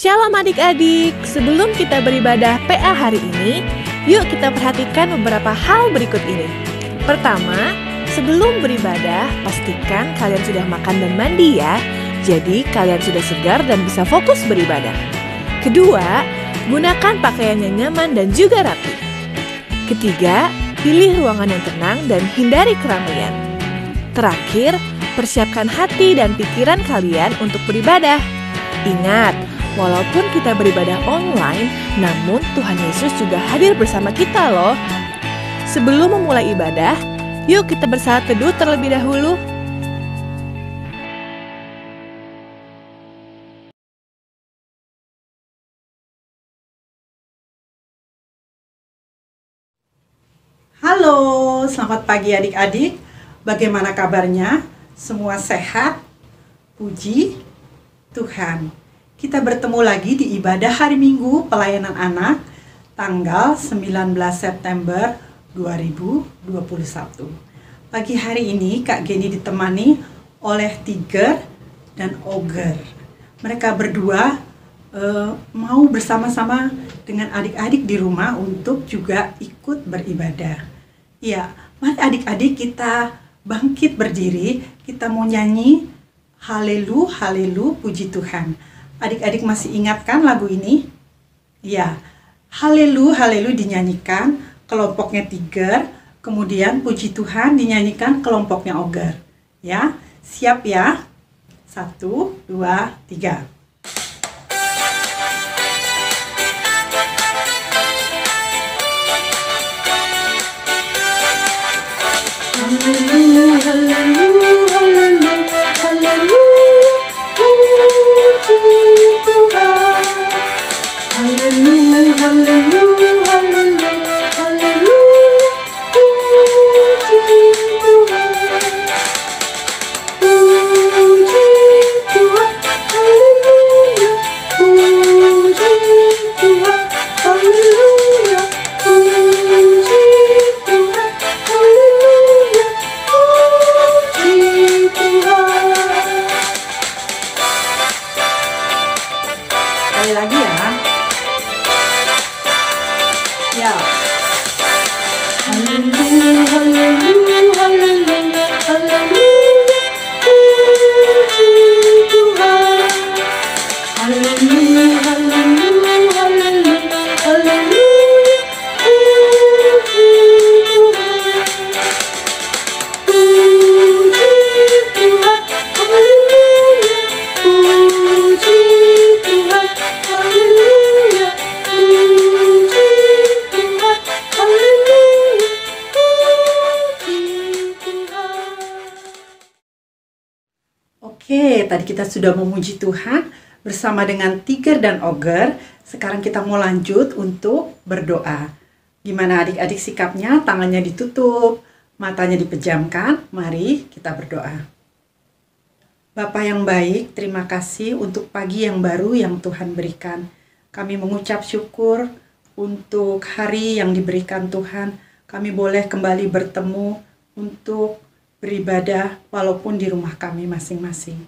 Shalom adik-adik, sebelum kita beribadah PA hari ini, yuk kita perhatikan beberapa hal berikut ini. Pertama, sebelum beribadah, pastikan kalian sudah makan dan mandi ya. Jadi kalian sudah segar dan bisa fokus beribadah. Kedua, gunakan pakaian yang nyaman dan juga rapi. Ketiga, pilih ruangan yang tenang dan hindari keramaian. Terakhir, persiapkan hati dan pikiran kalian untuk beribadah. Ingat, walaupun kita beribadah online, namun Tuhan Yesus juga hadir bersama kita loh. Sebelum memulai ibadah, yuk kita bersaat teduh terlebih dahulu. Halo, selamat pagi adik-adik. Bagaimana kabarnya? Semua sehat? Puji Tuhan. Kita bertemu lagi di ibadah hari Minggu pelayanan anak tanggal 19 September 2021. Pagi hari ini Kak Geni ditemani oleh Tiger dan Oger. Mereka berdua mau bersama-sama dengan adik-adik di rumah untuk juga ikut beribadah. Ya, mari adik-adik kita bangkit berdiri, kita mau nyanyi Haleluya, Haleluya, puji Tuhan. Adik-adik masih ingat kan lagu ini? Ya, Haleluya, Haleluya dinyanyikan kelompoknya Tiger, kemudian puji Tuhan dinyanyikan kelompoknya Oger. Ya, siap ya? 1, 2, 3. Haleluya, haleluya, haleluya, haleluya, puji Tuhan. Haleluya, haleluya, haleluya, haleluya, puji Tuhan. Puji Tuhan, haleluya, puji Tuhan, haleluya, puji Tuhan, haleluya. Sekali lagi ya. Ya. Haleluya, haleluya, haleluya, haleluya, puji Tuhan. Haleluya, haleluya, haleluya, haleluya, puji Tuhan. Puji Tuhan, haleluya, puji Tuhan, haleluya, puji Tuhan, haleluya, puji Tuhan. Oke, tadi kita sudah memuji Tuhan bersama dengan Tiger dan Oger. Sekarang kita mau lanjut untuk berdoa. Gimana adik-adik sikapnya? Tangannya ditutup, matanya dipejamkan. Mari kita berdoa. Bapa yang baik, terima kasih untuk pagi yang baru yang Tuhan berikan. Kami mengucap syukur untuk hari yang diberikan Tuhan. Kami boleh kembali bertemu untuk beribadah walaupun di rumah kami masing-masing.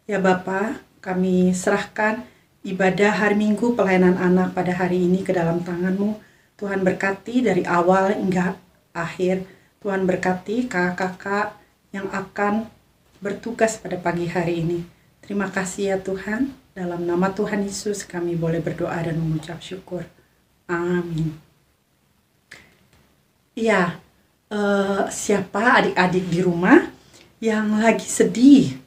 Ya Bapa, kami serahkan ibadah hari Minggu pelayanan anak pada hari ini ke dalam tangan-Mu. Tuhan berkati dari awal hingga akhir. Tuhan berkati kakak-kakak yang akan bertugas pada pagi hari ini. Terima kasih ya Tuhan. Dalam nama Tuhan Yesus kami boleh berdoa dan mengucap syukur. Amin. Ya, siapa adik-adik di rumah yang lagi sedih?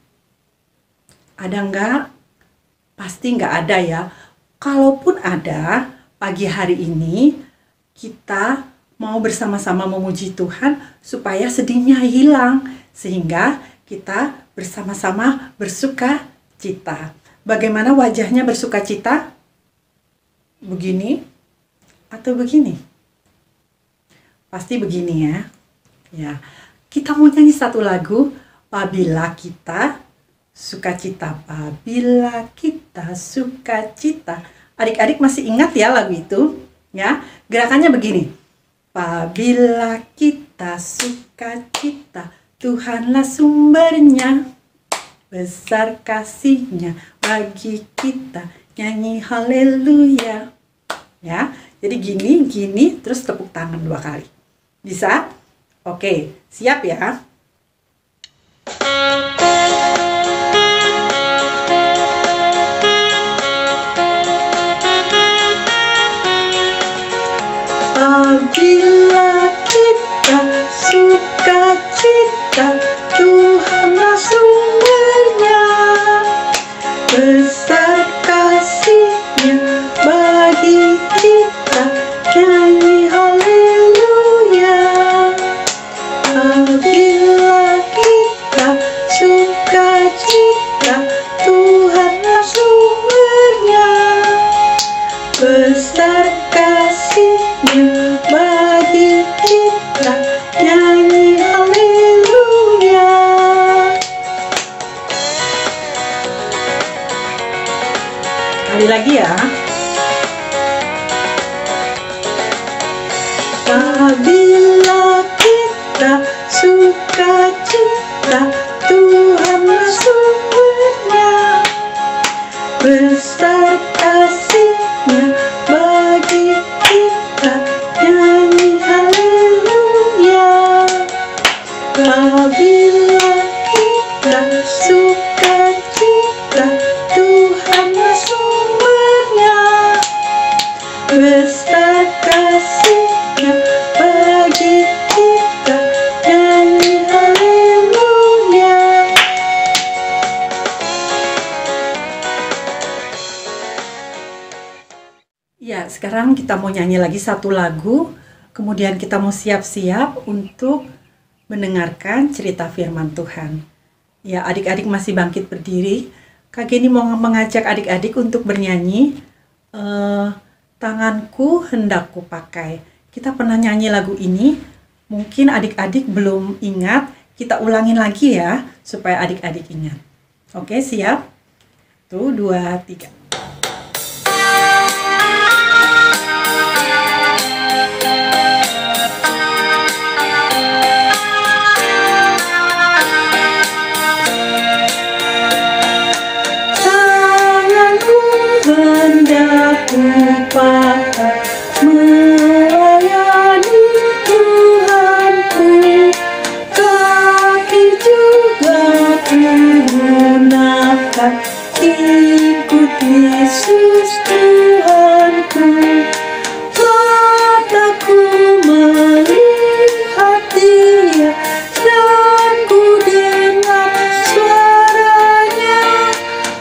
Ada enggak? Pasti enggak ada ya. Kalaupun ada, pagi hari ini kita mau bersama-sama memuji Tuhan supaya sedihnya hilang, sehingga kita bersama-sama bersuka cita. Bagaimana wajahnya bersuka cita? Begini atau begini? Pasti begini ya. Ya, kita mau nyanyi satu lagu, Apabila Kita Sukacita. Apabila kita sukacita. Adik-adik masih ingat ya lagu itu? Ya, gerakannya begini. Apabila kita sukacita, Tuhanlah sumbernya, besar kasih-Nya bagi kita. nyanyi haleluya. Ya, jadi gini, terus tepuk tangan 2 kali. Bisa? Oke, siap ya? Apabila kita suka cita, Tuhanlah sumbernya, besar kasih-Nya bagi kita, nyanyi haleluya. Apabila kita suka cita, Tuhanlah sumbernya, besar kasih-Nya bagi kita, nyanyi haleluya. Kali lagi ya. Apabila kita suka cita, Tuhanlah sumbernya, besar kasih-Nya bagi kita, nyanyi haleluya. Apabila kita suka cita, Tuhanlah sumbernya, besar kasih-Nya bagi kita, nyanyi haleluya. Ya, sekarang kita mau nyanyi lagi satu lagu, kemudian kita mau siap-siap untuk mendengarkan cerita firman Tuhan. Ya, adik-adik masih bangkit berdiri. Kak Geni mau mengajak adik-adik untuk bernyanyi Tanganku Hendak Kupakai. Kita pernah nyanyi lagu ini, mungkin adik-adik belum ingat, kita ulangin lagi ya, supaya adik-adik ingat. Oke, siap? Tuh, 2, 3. Hendak kupakai melayani Tuhanku, kaki juga kugunakan ikut Yesus Tuhanku. Mataku melihat Dia dan ku dengar suaranya,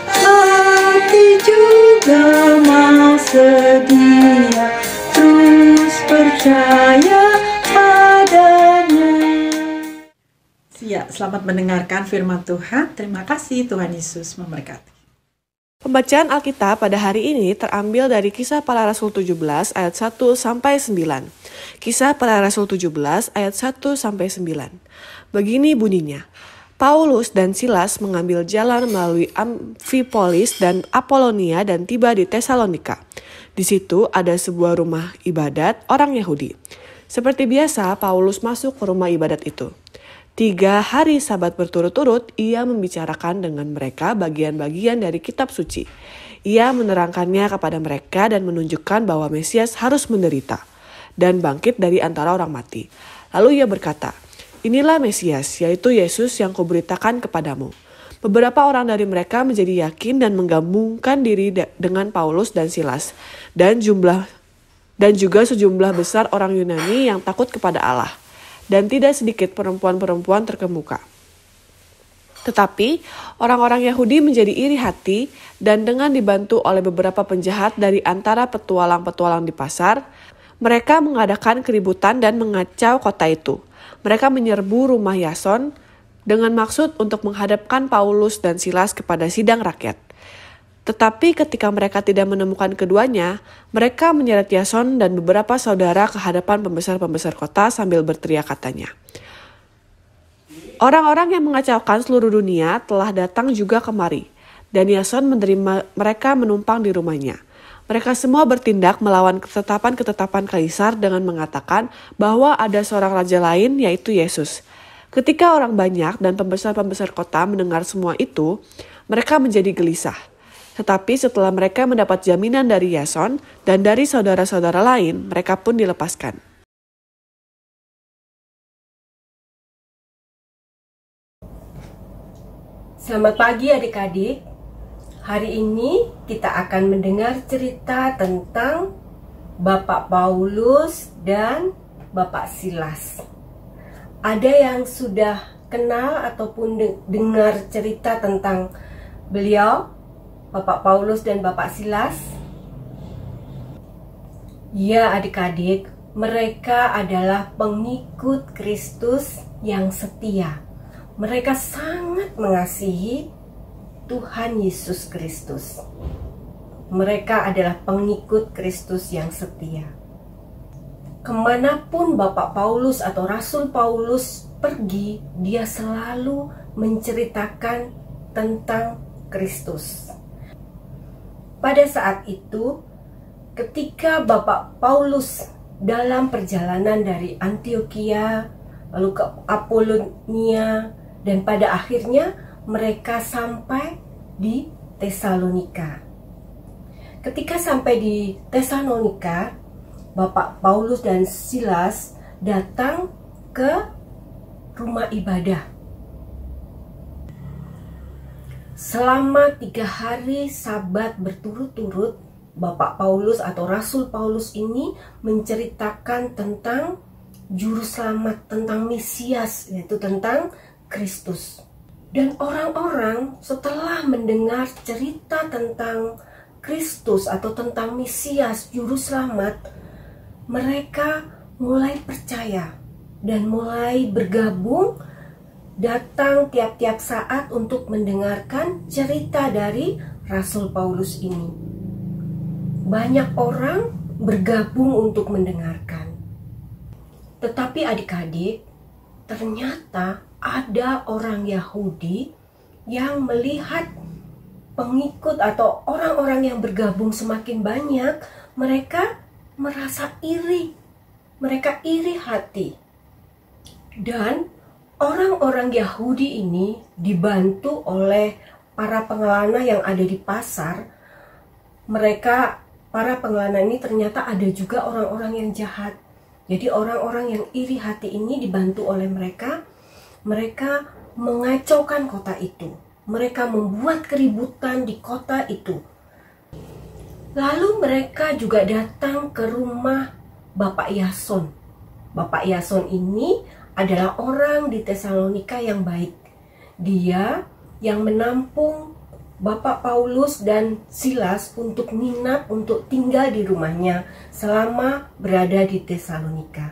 hati juga mau sedia terus percaya padanya. Selamat mendengarkan firman Tuhan. Terima kasih, Tuhan Yesus memberkati. Pembacaan Alkitab pada hari ini terambil dari Kisah Para Rasul 17 ayat 1 sampai 9. Kisah Para Rasul 17 ayat 1 sampai 9. Begini bunyinya. Paulus dan Silas mengambil jalan melalui Amfipolis dan Apolonia dan tiba di Tesalonika. Di situ ada sebuah rumah ibadat orang Yahudi. Seperti biasa, Paulus masuk ke rumah ibadat itu. 3 hari Sabat berturut-turut, ia membicarakan dengan mereka bagian-bagian dari kitab suci. Ia menerangkannya kepada mereka dan menunjukkan bahwa Mesias harus menderita dan bangkit dari antara orang mati. Lalu ia berkata, "Inilah Mesias, yaitu Yesus yang kuberitakan kepadamu." Beberapa orang dari mereka menjadi yakin dan menggabungkan diri dengan Paulus dan Silas, dan juga sejumlah besar orang Yunani yang takut kepada Allah, dan tidak sedikit perempuan-perempuan terkemuka. Tetapi orang-orang Yahudi menjadi iri hati, dan dengan dibantu oleh beberapa penjahat dari antara petualang-petualang di pasar, mereka mengadakan keributan dan mengacau kota itu. Mereka menyerbu rumah Yason dengan maksud untuk menghadapkan Paulus dan Silas kepada sidang rakyat. Tetapi ketika mereka tidak menemukan keduanya, mereka menyeret Yason dan beberapa saudara ke hadapan pembesar-pembesar kota sambil berteriak katanya, "Orang-orang yang mengacaukan seluruh dunia telah datang juga kemari, dan Yason menerima mereka menumpang di rumahnya. Mereka semua bertindak melawan ketetapan-ketetapan kaisar dengan mengatakan bahwa ada seorang raja lain, yaitu Yesus." Ketika orang banyak dan pembesar-pembesar kota mendengar semua itu, mereka menjadi gelisah. Tetapi setelah mereka mendapat jaminan dari Yason dan dari saudara-saudara lain, mereka pun dilepaskan. Selamat pagi adik-adik. Hari ini kita akan mendengar cerita tentang Bapak Paulus dan Bapak Silas. Ada yang sudah kenal ataupun dengar cerita tentang beliau, Bapak Paulus dan Bapak Silas? Ya adik-adik, mereka adalah pengikut Kristus yang setia. Mereka sangat mengasihi Tuhan Yesus Kristus. Mereka adalah pengikut Kristus yang setia. Kemanapun Bapak Paulus atau Rasul Paulus pergi, dia selalu menceritakan tentang Kristus. Pada saat itu, ketika Bapak Paulus dalam perjalanan dari Antioquia, lalu ke Apolonia, dan pada akhirnya mereka sampai di Tesalonika. Ketika sampai di Tesalonika, Bapak Paulus dan Silas datang ke rumah ibadah. Selama 3 hari Sabat berturut-turut, Bapak Paulus atau Rasul Paulus ini menceritakan tentang juru selamat, tentang Mesias, yaitu tentang Kristus. Dan orang-orang setelah mendengar cerita tentang Kristus atau tentang Mesias, juru selamat, mereka mulai percaya dan mulai bergabung, datang tiap-tiap saat untuk mendengarkan cerita dari Rasul Paulus ini. Banyak orang bergabung untuk mendengarkan. Tetapi adik-adik, ternyata ada orang Yahudi yang melihat pengikut atau orang-orang yang bergabung semakin banyak, mereka merasa iri. Mereka iri hati. Dan orang-orang Yahudi ini dibantu oleh para pengelana yang ada di pasar. Para pengelana ini ternyata ada juga orang-orang yang jahat. Jadi orang-orang yang iri hati ini dibantu oleh mereka. Mereka mengacaukan kota itu. Mereka membuat keributan di kota itu. Lalu mereka juga datang ke rumah Bapak Yason. Bapak Yason ini adalah orang di Tesalonika yang baik. Dia yang menampung Bapak Paulus dan Silas untuk nginap, untuk tinggal di rumahnya selama berada di Tesalonika.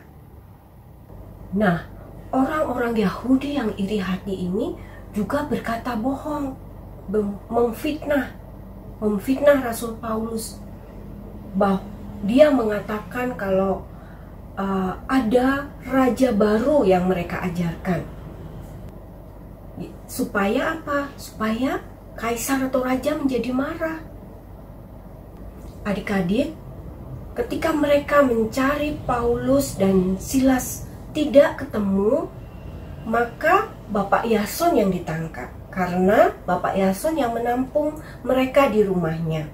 Nah, orang-orang Yahudi yang iri hati ini juga berkata bohong, memfitnah Rasul Paulus. Bahwa dia mengatakan kalau ada raja baru yang mereka ajarkan. Supaya apa? Supaya kaisar atau raja menjadi marah. Adik-adik, ketika mereka mencari Paulus dan Silas tidak ketemu, maka Bapak Yason yang ditangkap. Karena Bapak Yason yang menampung mereka di rumahnya.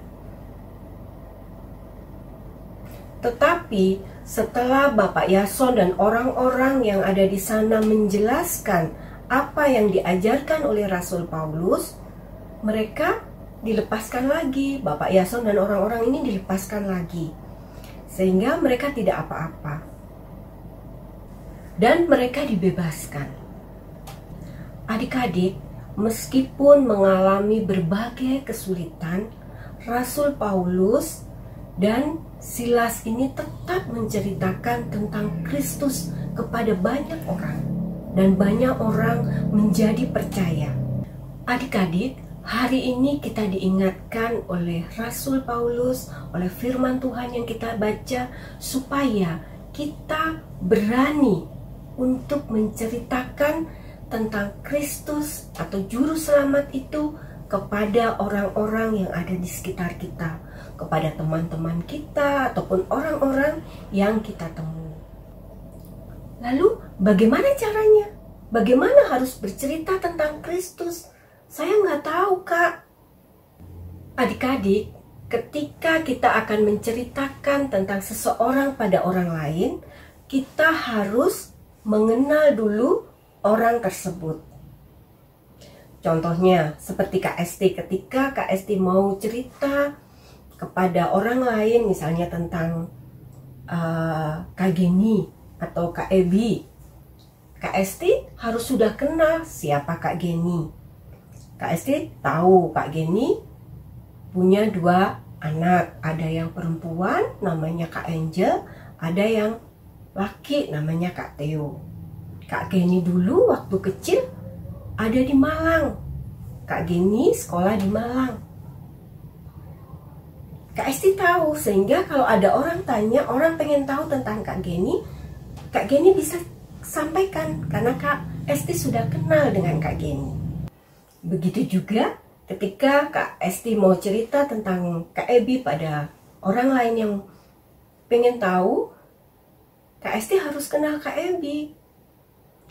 Tetapi setelah Bapak Yason dan orang-orang yang ada di sana menjelaskan apa yang diajarkan oleh Rasul Paulus, mereka dilepaskan lagi. Bapak Yason dan orang-orang ini dilepaskan lagi. Sehingga mereka tidak apa-apa. Dan mereka dibebaskan. Adik-adik, meskipun mengalami berbagai kesulitan, Rasul Paulus dan Silas ini tetap menceritakan tentang Kristus kepada banyak orang. Dan banyak orang menjadi percaya. Adik-adik, hari ini kita diingatkan oleh Rasul Paulus, oleh firman Tuhan yang kita baca, supaya kita berani untuk menceritakan tentang Kristus atau Juru Selamat itu kepada orang-orang yang ada di sekitar kita, kepada teman-teman kita ataupun orang-orang yang kita temui. Lalu bagaimana caranya? Bagaimana harus bercerita tentang Kristus? Saya nggak tahu, Kak. Adik-adik, ketika kita akan menceritakan tentang seseorang pada orang lain, kita harus mengenal dulu orang tersebut. Contohnya, seperti Kak Esti, ketika Kak Esti mau cerita kepada orang lain, misalnya tentang Kak Geni atau Kak Ebi, Kak Esti harus sudah kenal siapa Kak Geni. Kak Esti tahu Kak Geni punya 2 anak, ada yang perempuan namanya Kak Angel, ada yang laki namanya Kak Theo. Kak Geni dulu waktu kecil ada di Malang. Kak Geni sekolah di Malang. Kak Esti tahu, sehingga kalau ada orang tanya, orang pengen tahu tentang Kak Geni bisa sampaikan karena Kak Esti sudah kenal dengan Kak Geni. Begitu juga ketika Kak Esti mau cerita tentang Kak Ebi pada orang lain yang pengen tahu, Kak Esti harus kenal Kak Ebi.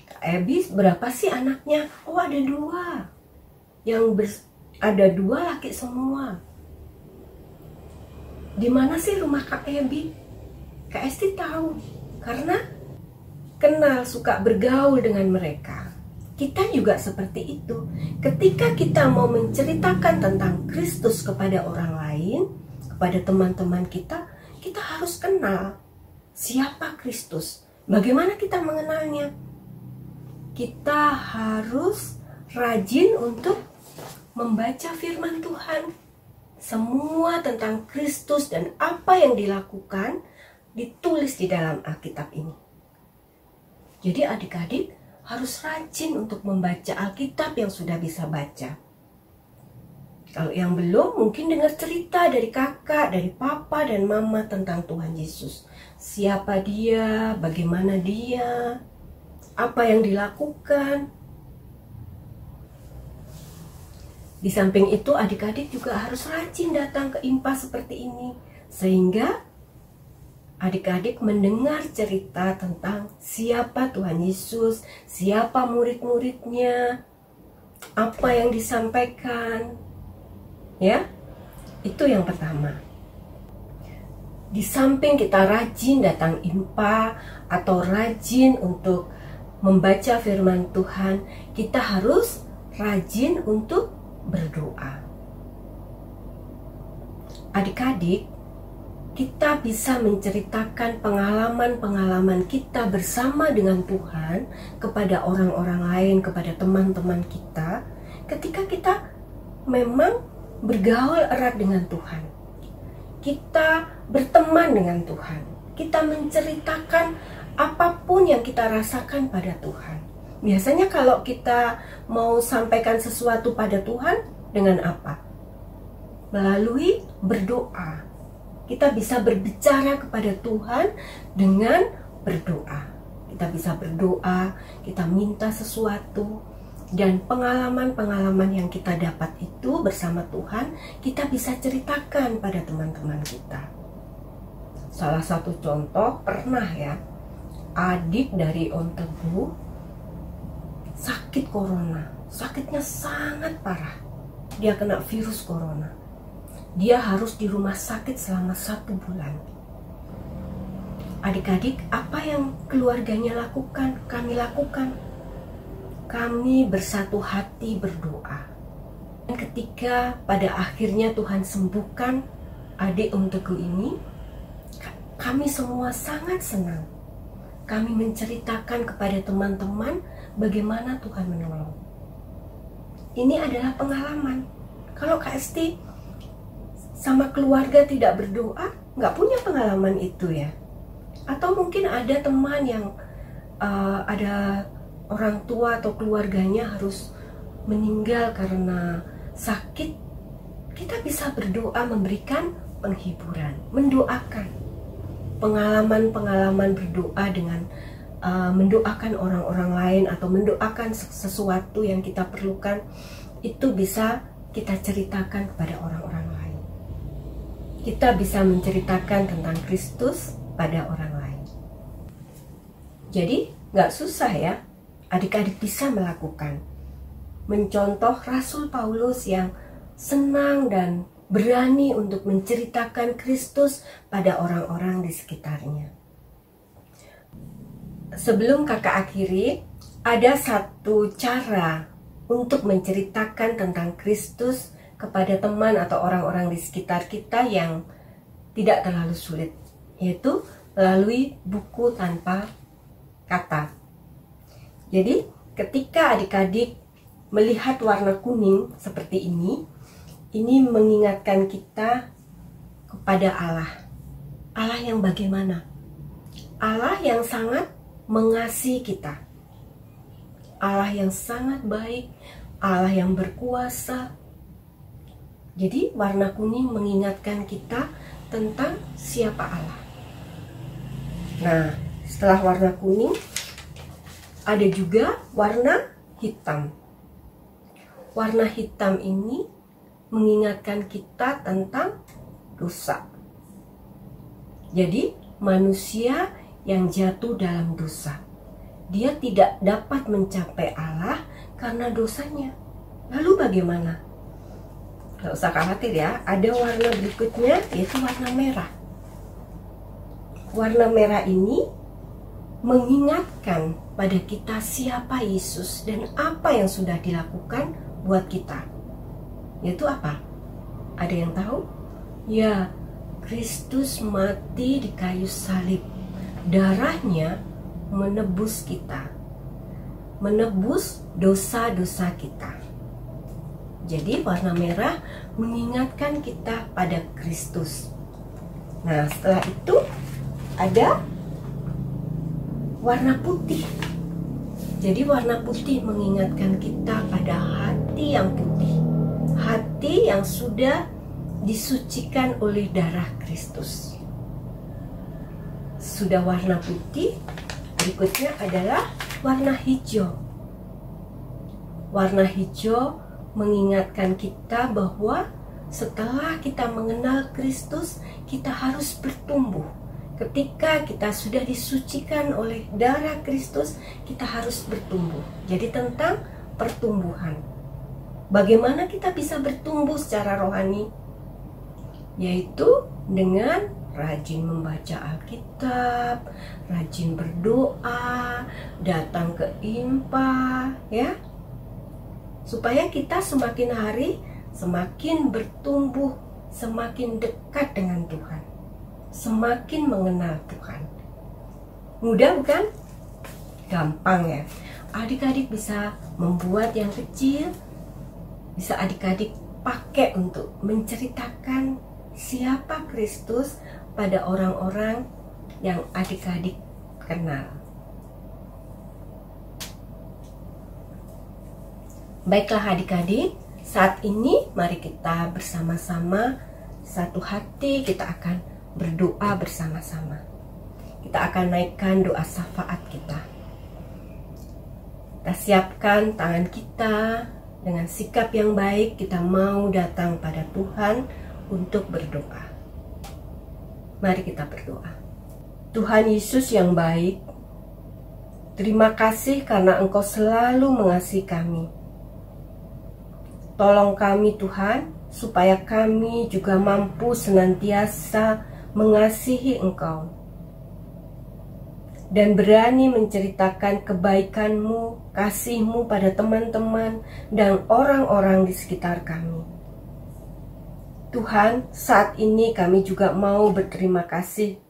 Kak Ebi berapa sih anaknya? Oh, ada 2. Ada 2 laki semua. Di mana sih rumah Kak Ebi? Kak Esti tahu karena kenal, suka bergaul dengan mereka. Kita juga seperti itu. Ketika kita mau menceritakan tentang Kristus kepada orang lain, kepada teman-teman kita harus kenal siapa Kristus. Bagaimana kita mengenalnya? Kita harus rajin untuk membaca firman Tuhan. Semua tentang Kristus dan apa yang dilakukan ditulis di dalam Alkitab ini. Jadi adik-adik harus rajin untuk membaca Alkitab yang sudah bisa baca. Kalau yang belum, mungkin dengar cerita dari kakak, dari papa dan mama tentang Tuhan Yesus. Siapa dia, bagaimana dia, apa yang dilakukan. Di samping itu, adik-adik juga harus rajin datang ke IMPA seperti ini, sehingga adik-adik mendengar cerita tentang siapa Tuhan Yesus, siapa murid-muridnya, apa yang disampaikan. Ya, itu yang pertama. Di samping kita rajin datang IMPA atau rajin untuk membaca firman Tuhan, kita harus rajin untuk berdoa. Adik-adik, kita bisa menceritakan pengalaman-pengalaman kita bersama dengan Tuhan kepada orang-orang lain, kepada teman-teman kita, ketika kita memang bergaul erat dengan Tuhan. Kita berteman dengan Tuhan. Kita menceritakan apapun yang kita rasakan pada Tuhan. Biasanya kalau kita mau sampaikan sesuatu pada Tuhan, dengan apa? Melalui berdoa. Kita bisa berbicara kepada Tuhan dengan berdoa. Kita bisa berdoa, kita minta sesuatu, dan pengalaman-pengalaman yang kita dapat itu bersama Tuhan, kita bisa ceritakan pada teman-teman kita. Salah satu contoh, pernah ya, adik dari Om Teguh sakit corona. Sakitnya sangat parah. Dia kena virus corona. Dia harus di rumah sakit selama 1 bulan. Adik-adik, apa yang keluarganya lakukan? Kami lakukan. Kami bersatu hati berdoa. Dan ketika pada akhirnya Tuhan sembuhkan adik Om Teguh ini, kami semua sangat senang. Kami menceritakan kepada teman-teman bagaimana Tuhan menolong. Ini adalah pengalaman. Kalau Kak Esti sama keluarga tidak berdoa, nggak punya pengalaman itu ya. Atau mungkin ada teman yang ada orang tua atau keluarganya harus meninggal karena sakit. Kita bisa berdoa, memberikan penghiburan, mendoakan. Pengalaman-pengalaman berdoa dengan mendoakan orang-orang lain atau mendoakan sesuatu yang kita perlukan, itu bisa kita ceritakan kepada orang-orang lain. Kita bisa menceritakan tentang Kristus pada orang lain. Jadi nggak susah ya, adik-adik bisa melakukan. Mencontoh Rasul Paulus yang senang dan berani untuk menceritakan Kristus pada orang-orang di sekitarnya. Sebelum kakak akhiri, ada satu cara untuk menceritakan tentang Kristus kepada teman atau orang-orang di sekitar kita yang tidak terlalu sulit, yaitu melalui buku tanpa kata. Jadi, ketika adik-adik melihat warna kuning seperti ini mengingatkan kita kepada Allah. Allah yang bagaimana? Allah yang sangat mengasihi kita. Allah yang sangat baik, Allah yang berkuasa. Jadi warna kuning mengingatkan kita tentang siapa Allah. Nah, setelah warna kuning, ada juga warna hitam. Warna hitam ini mengingatkan kita tentang dosa. Jadi, manusia yang jatuh dalam dosa, dia tidak dapat mencapai Allah karena dosanya. Lalu bagaimana? Gak usah khawatir ya, ada warna berikutnya, yaitu warna merah. Warna merah ini mengingatkan pada kita siapa Yesus dan apa yang sudah dilakukan buat kita. Yaitu apa? Ada yang tahu? Ya, Kristus mati di kayu salib. Darahnya menebus kita, menebus dosa-dosa kita. Jadi warna merah mengingatkan kita pada Kristus. Nah, setelah itu ada warna putih. Jadi warna putih mengingatkan kita pada hati yang putih, hati yang sudah disucikan oleh darah Kristus. Sudah warna putih, berikutnya adalah warna hijau. Warna hijau mengingatkan kita bahwa setelah kita mengenal Kristus, kita harus bertumbuh. Ketika kita sudah disucikan oleh darah Kristus, kita harus bertumbuh. Jadi tentang pertumbuhan. Bagaimana kita bisa bertumbuh secara rohani? Yaitu dengan rajin membaca Alkitab, rajin berdoa, datang ke IMPA, ya. Supaya kita semakin hari semakin bertumbuh, semakin dekat dengan Tuhan, semakin mengenal Tuhan. Mudah bukan? Gampang ya. Adik-adik bisa membuat yang kecil, bisa adik-adik pakai untuk menceritakan siapa Kristus pada orang-orang yang adik-adik kenal. Baiklah adik-adik, saat ini mari kita bersama-sama satu hati, kita akan berdoa bersama-sama. Kita akan naikkan doa syafaat kita. Kita siapkan tangan kita dengan sikap yang baik, kita mau datang pada Tuhan untuk berdoa. Mari kita berdoa. Tuhan Yesus yang baik, terima kasih karena Engkau selalu mengasihi kami. Tolong kami Tuhan, supaya kami juga mampu senantiasa mengasihi Engkau dan berani menceritakan kebaikan-Mu, kasih-Mu pada teman-teman dan orang-orang di sekitar kami. Tuhan, saat ini kami juga mau berterima kasih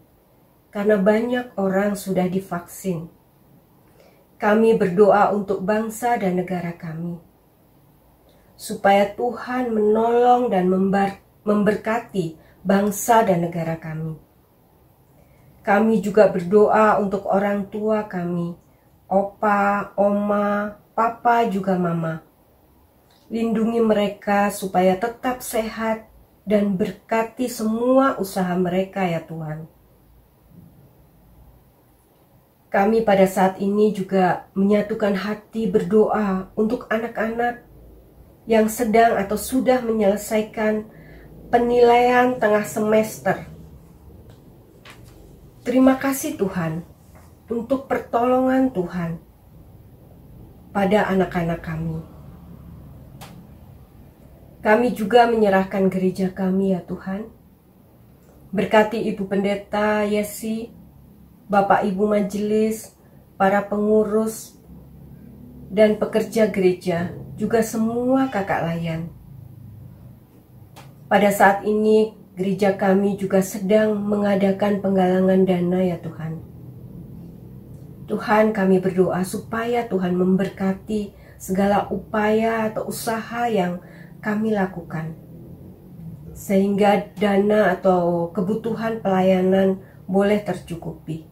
karena banyak orang sudah divaksin. Kami berdoa untuk bangsa dan negara kami, supaya Tuhan menolong dan memberkati bangsa dan negara kami. Kami juga berdoa untuk orang tua kami, opa, oma, papa, juga mama. Lindungi mereka supaya tetap sehat dan berkati semua usaha mereka ya Tuhan. Kami pada saat ini juga menyatukan hati berdoa untuk anak-anak yang sedang atau sudah menyelesaikan penilaian tengah semester. Terima kasih Tuhan untuk pertolongan Tuhan pada anak-anak kami. Kami juga menyerahkan gereja kami ya Tuhan. Berkati Ibu Pendeta Yesi, Bapak Ibu Majelis, para pengurus, dan pekerja gereja, juga semua kakak layan. Pada saat ini, gereja kami juga sedang mengadakan penggalangan dana ya Tuhan. Tuhan, kami berdoa supaya Tuhan memberkati segala upaya atau usaha yang kami lakukan, sehingga dana atau kebutuhan pelayanan boleh tercukupi.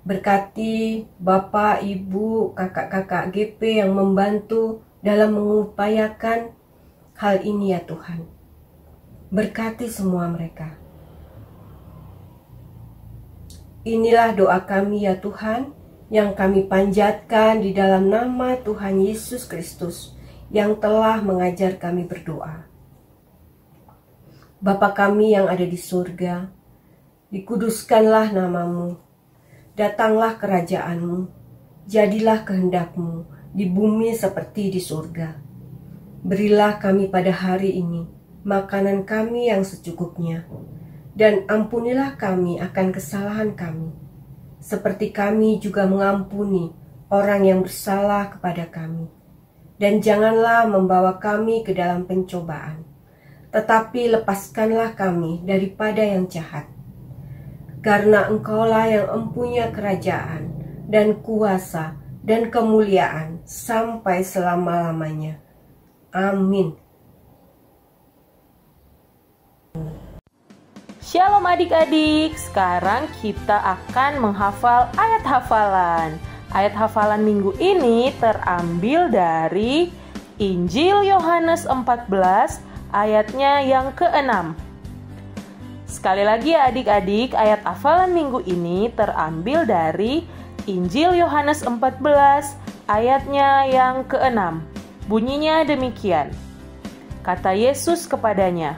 Berkati Bapak, Ibu, kakak-kakak GP yang membantu dalam mengupayakan hal ini ya Tuhan. Berkati semua mereka. Inilah doa kami ya Tuhan, yang kami panjatkan di dalam nama Tuhan Yesus Kristus, yang telah mengajar kami berdoa. Bapa kami yang ada di surga, dikuduskanlah namamu, datanglah kerajaanmu, jadilah kehendakmu di bumi seperti di surga. Berilah kami pada hari ini makanan kami yang secukupnya, dan ampunilah kami akan kesalahan kami, seperti kami juga mengampuni orang yang bersalah kepada kami. Dan janganlah membawa kami ke dalam pencobaan, tetapi lepaskanlah kami daripada yang jahat. Karena Engkaulah yang mempunyai kerajaan dan kuasa dan kemuliaan sampai selama-lamanya. Amin. Shalom adik-adik, sekarang kita akan menghafal ayat hafalan. Ayat hafalan minggu ini terambil dari Injil Yohanes 14 ayatnya yang ke-6. Sekali lagi ya adik-adik, ayat hafalan minggu ini terambil dari Injil Yohanes 14 ayatnya yang ke-6. Bunyinya demikian. Kata Yesus kepadanya,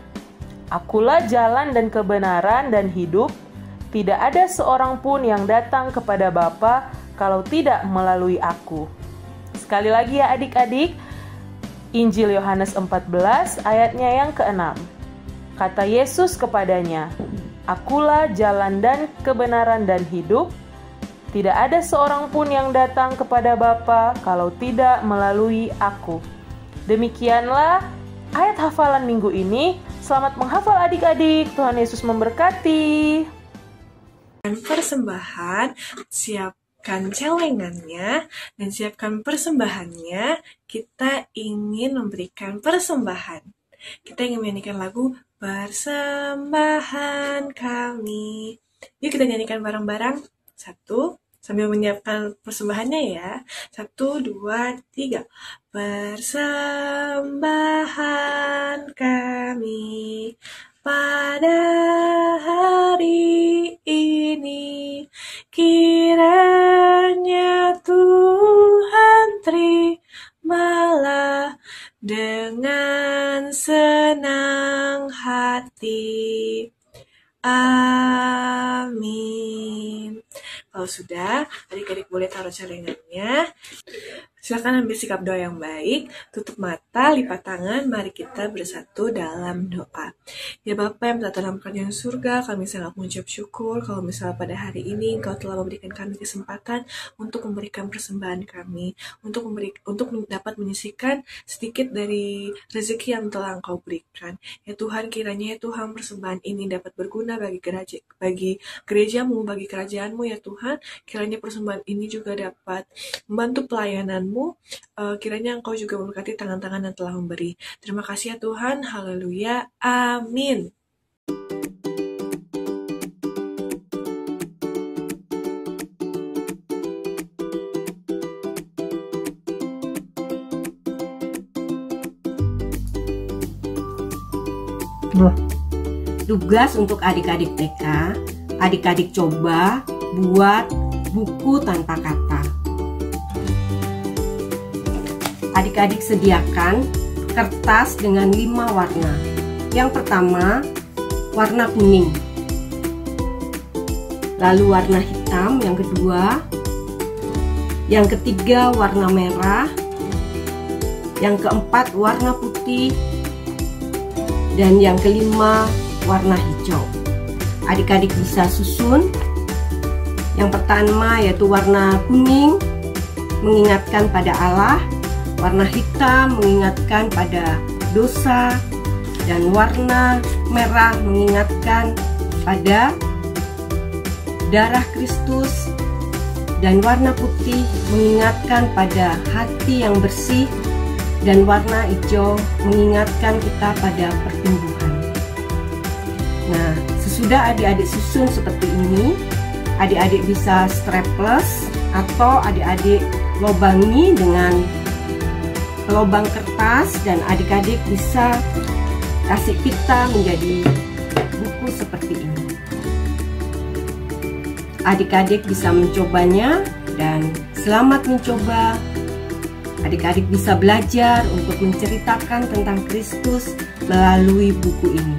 "Akulah jalan dan kebenaran dan hidup. Tidak ada seorang pun yang datang kepada Bapa kalau tidak melalui aku." Sekali lagi ya adik-adik, Injil Yohanes 14 ayatnya yang ke-6. Kata Yesus kepadanya, "Akulah jalan dan kebenaran dan hidup. Tidak ada seorang pun yang datang kepada Bapa kalau tidak melalui aku." Demikianlah ayat hafalan minggu ini. Selamat menghafal adik-adik. Tuhan Yesus memberkati. Persembahan, siapkan celengannya dan siapkan persembahannya. Kita ingin memberikan persembahan. Kita ingin menyanyikan lagu Persembahan Kami. Yuk kita nyanyikan bareng-bareng. 1, sambil menyiapkan persembahannya ya. 1, 2, 3. Persembahan kami pada hari ini, kiranya Tuhan terimalah dengan senang hati. Amin. Kalau sudah, adik-adik boleh taruh celengannya. Silakan ambil sikap doa yang baik, tutup mata, lipat tangan, mari kita bersatu dalam doa. Ya Bapa yang berada dalam kerajaan surga, kami sangat mengucap syukur kalau misalnya pada hari ini Engkau telah memberikan kami kesempatan untuk memberikan persembahan kami, untuk dapat menyisihkan sedikit dari rezeki yang telah Engkau berikan. Ya Tuhan, kiranya ya Tuhan persembahan ini dapat berguna bagi gerejamu, bagi kerajaanmu ya Tuhan. Kiranya persembahan ini juga dapat membantu pelayananmu. Kiranya Engkau juga memberkati tangan-tangan yang telah memberi. Terima kasih ya Tuhan. Haleluya. Amin. Tugas untuk adik-adik TK, adik-adik coba buat buku tanpa kata. Adik-adik sediakan kertas dengan 5 warna. Yang pertama, warna kuning. Lalu warna hitam yang kedua. Yang ketiga, warna merah. yang keempat warna putih, dan yang kelima warna hijau. Adik-adik bisa susun. Yang pertama yaitu warna kuning mengingatkan pada Allah, warna hitam mengingatkan pada dosa, dan warna merah mengingatkan pada darah Kristus, dan warna putih mengingatkan pada hati yang bersih, dan warna hijau mengingatkan kita pada pertumbuhan. Nah, sesudah adik-adik susun seperti ini, adik-adik bisa staples atau adik-adik lobangi dengan lubang kertas, dan adik-adik bisa kasih pita menjadi buku seperti ini. Adik-adik bisa mencobanya, dan selamat mencoba. Adik-adik bisa belajar untuk menceritakan tentang Kristus melalui buku ini.